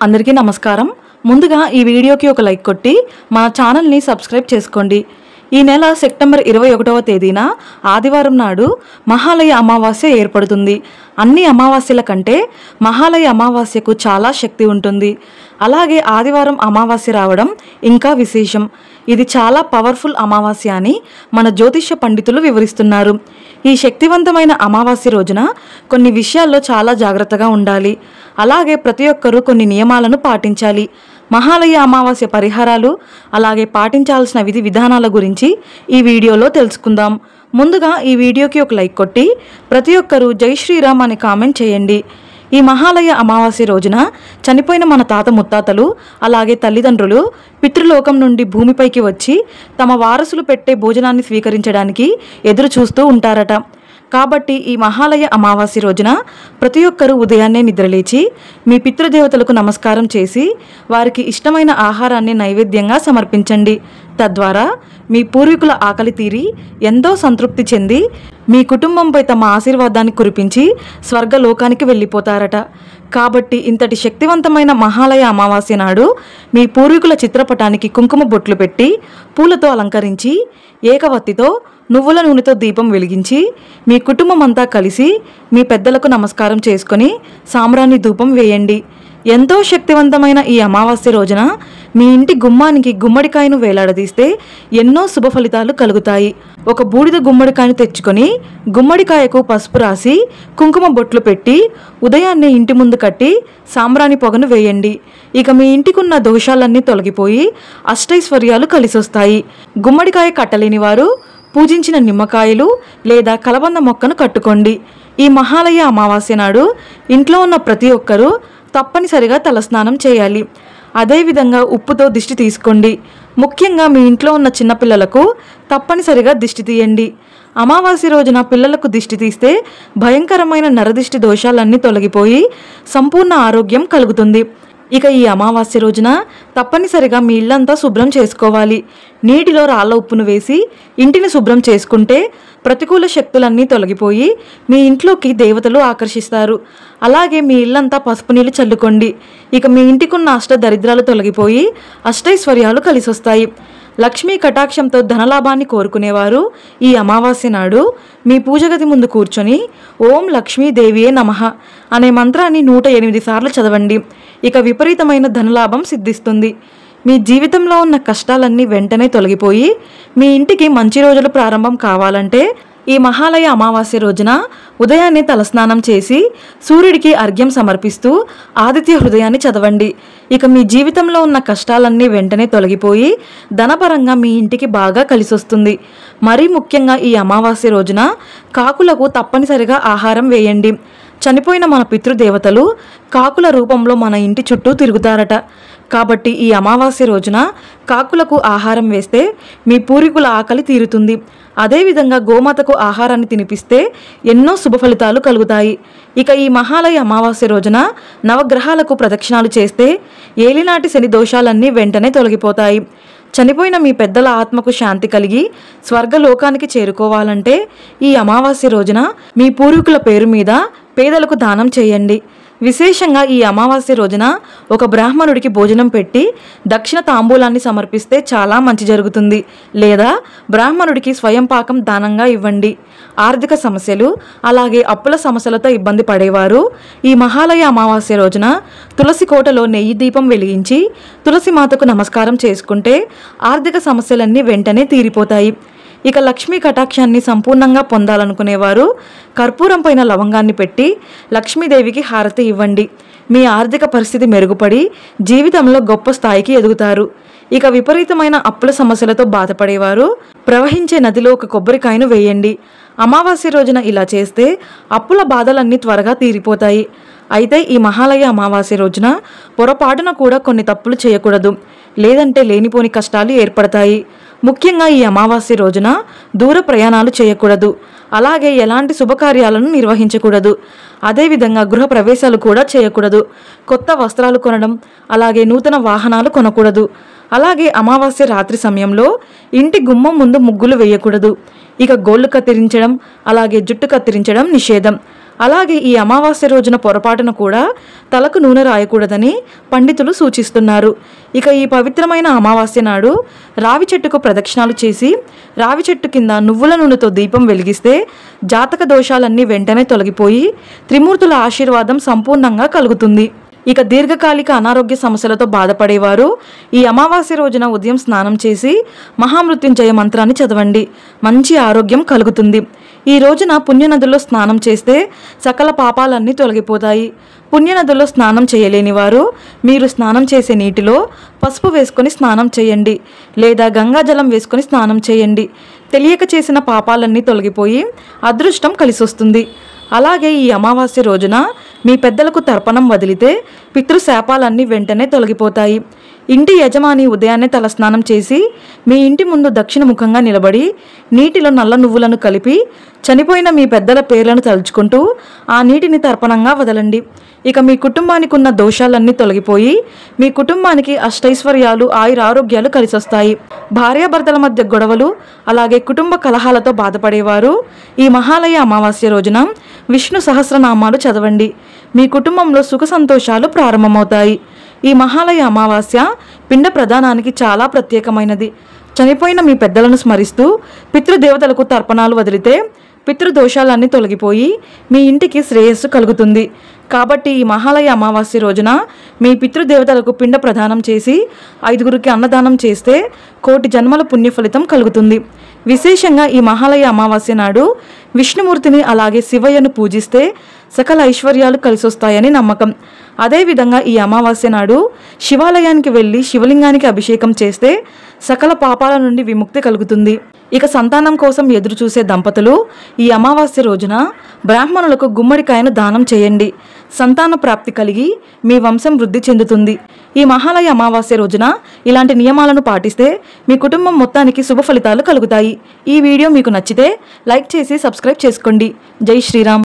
అందరికీ నమస్కారం। ముందుగా ఈ వీడియోకి ఒక లైక్ కొట్టి మా ఛానల్ ని సబ్స్క్రైబ్ చేసుకోండి। ఈ నెల సెప్టెంబర్ 21వ తేదీన ఆదివారం నాడు మహాలయ అమావాస్య ఏర్పడుతుంది। అన్ని అమావాస్యల కంటే మహాలయ అమావాస్యకు చాలా శక్తి ఉంటుంది। అలాగే ఆదివారం అమావాస్య రావడం ఇంకా విశేషం। ఇది చాలా పవర్ఫుల్ అమావాస్య అని మన జ్యోతిష్య పండితులు వివరిస్తున్నారు। ఈ శక్తివంతమైన అమావాస్య రోజున కొన్ని విషయాల్లో చాలా జాగ్రత్తగా ఉండాలి। అలాగే ప్రతి ఒక్కరూ కొన్ని నియమాలను పాటించాలి। మహాలయ అమావాస్య పరిహారాలు అలాగే పాటించాల్సిన విధి విధానాల గురించి ఈ వీడియోలో తెలుసుకుందాం। ముందుగా ఈ వీడియోకి ఒక లైక్ కొట్టి ప్రతి ఒక్కరూ జై శ్రీరామ్ అని కామెంట్ చేయండి। ఈ మహాలయ అమావాస్య రోజున చనిపోయిన మన తాత ముత్తాతలు అలాగే తల్లిదండ్రులు పితృలోకం నుండి భూమిపైకి వచ్చి తమ వారసులు పెట్టే భోజనాన్ని స్వీకరించడానికి ఎదురు చూస్తూ ఉంటారట। కాబట్టి ఈ మహాలయ అమావాస్య రోజున ప్రతి ఒక్కరూ ఉదయాన్నే నిద్రలేచి మీ పితృదేవతలకు నమస్కారం చేసి వారికి ఇష్టమైన ఆహారాన్ని నైవేద్యంగా సమర్పించండి। తద్వారా మీ పూర్వీకుల ఆకలి తీరి ఎంతో సంతృప్తి చెంది మీ కుటుంబంపై తమ ఆశీర్వాదాన్ని కురిపించి స్వర్గలోకానికి వెళ్ళిపోతారట। కాబట్టి ఇంతటి శక్తివంతమైన మహాలయ అమావాస్య నాడు మీ పూర్వీకుల చిత్రపటానికి కుంకుమ బొట్లు పెట్టి పూలతో అలంకరించి ఏకవత్తితో నువ్వుల నూనెతో దీపం వెలిగించి మీ కుటుంబం అంతా కలిసి మీ పెద్దలకు నమస్కారం చేసుకొని సాంబ్రాణి ధూపం వేయండి। ఎంతో శక్తివంతమైన ఈ అమావాస్య రోజున మీ ఇంటి గుమ్మానికి గుమ్మడికాయను వేలాడదీస్తే ఎన్నో శుభ ఫలితాలు కలుగుతాయి। ఒక బూడిద గుమ్మడికాయను తెచ్చుకొని గుమ్మడికాయకు పసుపు రాసి కుంకుమ బొట్లు పెట్టి ఉదయాన్నే ఇంటి ముందు కట్టి సాంబ్రాణి పొగను వేయండి। ఇక మీ ఇంటికున్న దోషాలన్నీ తొలగిపోయి అష్టైశ్వర్యాలు కలిసొస్తాయి। గుమ్మడికాయ కట్టలేని వారు పూజించిన నిమ్మకాయలు లేదా కలబంద మొక్కను కట్టుకోండి। ఈ మహాలయ అమావాస్య నాడు ఇంట్లో ఉన్న ప్రతి ఒక్కరూ తప్పనిసరిగా తలస్నానం చేయాలి। అదేవిధంగా ఉప్పుతో దిష్టి తీసుకోండి। ముఖ్యంగా మీ ఇంట్లో ఉన్న చిన్నపిల్లలకు తప్పనిసరిగా దిష్టి తీయండి। అమావాస్య రోజున పిల్లలకు దిష్టి తీస్తే భయంకరమైన నరదిష్టి దోషాలన్నీ తొలగిపోయి సంపూర్ణ ఆరోగ్యం కలుగుతుంది। ఇక ఈ అమావాస్య రోజున తప్పనిసరిగా మీ ఇల్లంతా శుభ్రం చేసుకోవాలి। నీటిలో రాళ్ళ ఉప్పును వేసి ఇంటిని శుభ్రం చేసుకుంటే ప్రతికూల శక్తులన్నీ తొలగిపోయి మీ ఇంట్లోకి దేవతలు ఆకర్షిస్తారు। అలాగే మీ ఇల్లంతా పసుపు నీళ్ళు చల్లుకోండి। ఇక మీ ఇంటికున్న అష్ట దరిద్రాలు తొలగిపోయి అష్టైశ్వర్యాలు కలిసొస్తాయి। లక్ష్మీ కటాక్షంతో ధనలాభాన్ని కోరుకునేవారు ఈ అమావాస్య నాడు మీ పూజగది ముందు కూర్చొని ఓం లక్ష్మీదేవియే నమః అనే మంత్రాన్ని 108 సార్లు చదవండి। ఇక విపరీతమైన ధనలాభం సిద్ధిస్తుంది। మీ జీవితంలో ఉన్న కష్టాలన్నీ వెంటనే తొలగిపోయి మీ ఇంటికి మంచి రోజులు ప్రారంభం కావాలంటే ఈ మహాలయ అమావాస్య రోజున ఉదయాన్నే తలస్నానం చేసి సూర్యుడికి అర్ఘ్యం సమర్పిస్తూ ఆదిత్య హృదయాన్ని చదవండి। ఇక మీ జీవితంలో ఉన్న కష్టాలన్నీ వెంటనే తొలగిపోయి ధనపరంగా మీ ఇంటికి బాగా కలిసొస్తుంది। మరీ ముఖ్యంగా ఈ అమావాస్య రోజున కాకులకు తప్పనిసరిగా ఆహారం వేయండి। చనిపోయిన మన పితృదేవతలు కాకుల రూపంలో మన ఇంటి చుట్టూ తిరుగుతారట। కాబట్టి ఈ అమావాస్య రోజున కాకులకు ఆహారం వేస్తే మీ పూర్వీకుల ఆకలి తీరుతుంది। అదేవిధంగా గోమాతకు ఆహారాన్ని తినిపిస్తే ఎన్నో శుభ ఫలితాలు కలుగుతాయి। ఇక ఈ మహాలయ అమావాస్య రోజున నవగ్రహాలకు ప్రదక్షిణాలు చేస్తే ఏలినాటి శని దోషాలన్నీ వెంటనే తొలగిపోతాయి। చనిపోయిన మీ పెద్దల ఆత్మకు శాంతి కలిగి స్వర్గలోకానికి చేరుకోవాలంటే ఈ అమావాస్య రోజున మీ పూర్వీకుల పేరు మీద పేదలకు దానం చేయండి। విశేషంగా ఈ అమావాస్య రోజున ఒక బ్రాహ్మణుడికి భోజనం పెట్టి దక్షిణ తాంబూలాన్ని సమర్పిస్తే చాలా మంచి జరుగుతుంది। లేదా బ్రాహ్మణుడికి స్వయం పాకం దానంగా ఇవ్వండి। ఆర్థిక సమస్యలు అలాగే అప్పుల సమస్యలతో ఇబ్బంది పడేవారు ఈ మహాలయ అమావాస్య రోజున తులసి కోటలో నెయ్యి దీపం వెలిగించి తులసి మాతకు నమస్కారం చేసుకుంటే ఆర్థిక సమస్యలన్నీ వెంటనే తీరిపోతాయి। ఇక లక్ష్మీ కటాక్షాన్ని సంపూర్ణంగా పొందాలనుకునేవారు కర్పూరం పైన లవంగాన్ని పెట్టి లక్ష్మీదేవికి హారతి ఇవ్వండి। మీ ఆర్థిక పరిస్థితి మెరుగుపడి జీవితంలో గొప్ప స్థాయికి ఎదుగుతారు। ఇక విపరీతమైన అప్పుల సమస్యలతో బాధపడేవారు ప్రవహించే నదిలో ఒక కొబ్బరికాయను వేయండి। అమావాస్య రోజున ఇలా చేస్తే అప్పుల బాధలన్నీ త్వరగా తీరిపోతాయి। అయితే ఈ మహాలయ అమావాస్య రోజున పొరపాటున కూడా కొన్ని తప్పులు చేయకూడదు, లేదంటే లేనిపోని కష్టాలు ఏర్పడతాయి। ముఖ్యంగా ఈ అమావాస్య రోజున దూర ప్రయాణాలు చేయకూడదు, అలాగే ఎలాంటి శుభకార్యాలను నిర్వహించకూడదు। అదేవిధంగా గృహ ప్రవేశాలు కూడా చేయకూడదు। కొత్త వస్త్రాలు కొనడం అలాగే నూతన వాహనాలు కొనకూడదు। అలాగే అమావాస్య రాత్రి సమయంలో ఇంటి గుమ్మం ముందు ముగ్గులు వేయకూడదు। ఇక గోళ్ళు కత్తిరించడం అలాగే జుట్టు కత్తిరించడం నిషేధం। అలాగే ఈ అమావాస్య రోజున పొరపాటున కూడా తలకు నూనె రాయకూడదని పండితులు సూచిస్తున్నారు. ఇక ఈ పవిత్రమైన అమావాస్య నాడు రావి చెట్టుకు ప్రదక్షిణాలు చేసి రావి చెట్టు కింద నువ్వుల నూనెతో దీపం వెలిగిస్తే జాతక దోషాలన్నీ వెంటనే తొలగిపోయి త్రిమూర్తుల ఆశీర్వాదం సంపూర్ణంగా కలుగుతుంది. ఇక దీర్ఘకాలిక అనారోగ్య సమస్యలతో బాధపడేవారు ఈ అమావాస్య రోజున ఉదయం స్నానం చేసి మహామృత్యుంజయ మంత్రాన్ని చదవండి. మంచి ఆరోగ్యం కలుగుతుంది. ఈ రోజున పుణ్యనదుల్లో స్నానం చేస్తే సకల పాపాలన్నీ తొలగిపోతాయి. పుణ్యనదుల్లో స్నానం చేయలేని వారు మీరు స్నానం చేసే నీటిలో పసుపు వేసుకొని స్నానం చేయండి, లేదా గంగాజలం వేసుకొని స్నానం చేయండి. తెలియక చేసిన పాపాలన్నీ తొలగిపోయి అదృష్టం కలిసొస్తుంది. అలాగే ఈ అమావాస్య రోజున మీ పెద్దలకు తర్పణం వదిలితే పితృశాపాలన్నీ వెంటనే తొలగిపోతాయి. ఇంటి యజమాని ఉదయాన్నే తలస్నానం చేసి మీ ఇంటి ముందు దక్షిణ ముఖంగా నిలబడి నీటిలో నల్ల నువ్వులను కలిపి చనిపోయిన మీ పెద్దల పేర్లను తలుచుకుంటూ ఆ నీటిని తర్పణంగా వదలండి. ఇక మీ కుటుంబానికి ఉన్న దోషాలన్నీ తొలగిపోయి మీ కుటుంబానికి అష్టైశ్వర్యాలు ఆయురారోగ్యాలు కలిసొస్తాయి. భార్యాభర్తల మధ్య గొడవలు అలాగే కుటుంబ కలహాలతో బాధపడేవారు ఈ మహాలయ అమావాస్య రోజున విష్ణు సహస్రనామాలు చదవండి. మీ కుటుంబంలో సుఖ సంతోషాలు ప్రారంభమవుతాయి. ఈ మహాలయ అమావాస్య పిండ ప్రదానానికి చాలా ప్రత్యేకమైనది. చనిపోయిన మీ పెద్దలను స్మరిస్తూ పితృదేవతలకు తర్పణాలు వదిలితే పితృదోషాలన్నీ తొలగిపోయి మీ ఇంటికి శ్రేయస్సు కలుగుతుంది. కాబట్టి ఈ మహాలయ అమావాస్య రోజున మీ పితృదేవతలకు పిండ ప్రదానం చేసి 5గురికి అన్నదానం చేస్తే కోటి జన్మల పుణ్య ఫలితం కలుగుతుంది. విశేషంగా ఈ మహాలయ అమావాస్య నాడు విష్ణుమూర్తిని అలాగే శివయ్యను పూజిస్తే సకల ఐశ్వర్యాలు కలిసొస్తాయని నమ్మకం. అదేవిధంగా ఈ అమావాస్య నాడు శివాలయానికి వెళ్ళి శివలింగానికి అభిషేకం చేస్తే సకల పాపాల నుండి విముక్తి కలుగుతుంది. ఇక సంతానం కోసం ఎదురు చూసే దంపతులు ఈ అమావాస్య రోజున బ్రాహ్మణులకు గుమ్మడికాయను దానం చేయండి. సంతాన ప్రాప్తి కలిగి మీ వంశం వృద్ధి చెందుతుంది. ఈ మహాలయ అమావాస్య రోజున ఇలాంటి నియమాలను పాటిస్తే మీ కుటుంబం మొత్తానికి శుభ ఫలితాలు కలుగుతాయి. ఈ వీడియో మీకు నచ్చితే లైక్ చేసి సబ్స్క్రైబ్ చేసుకోండి. జై శ్రీరామ్.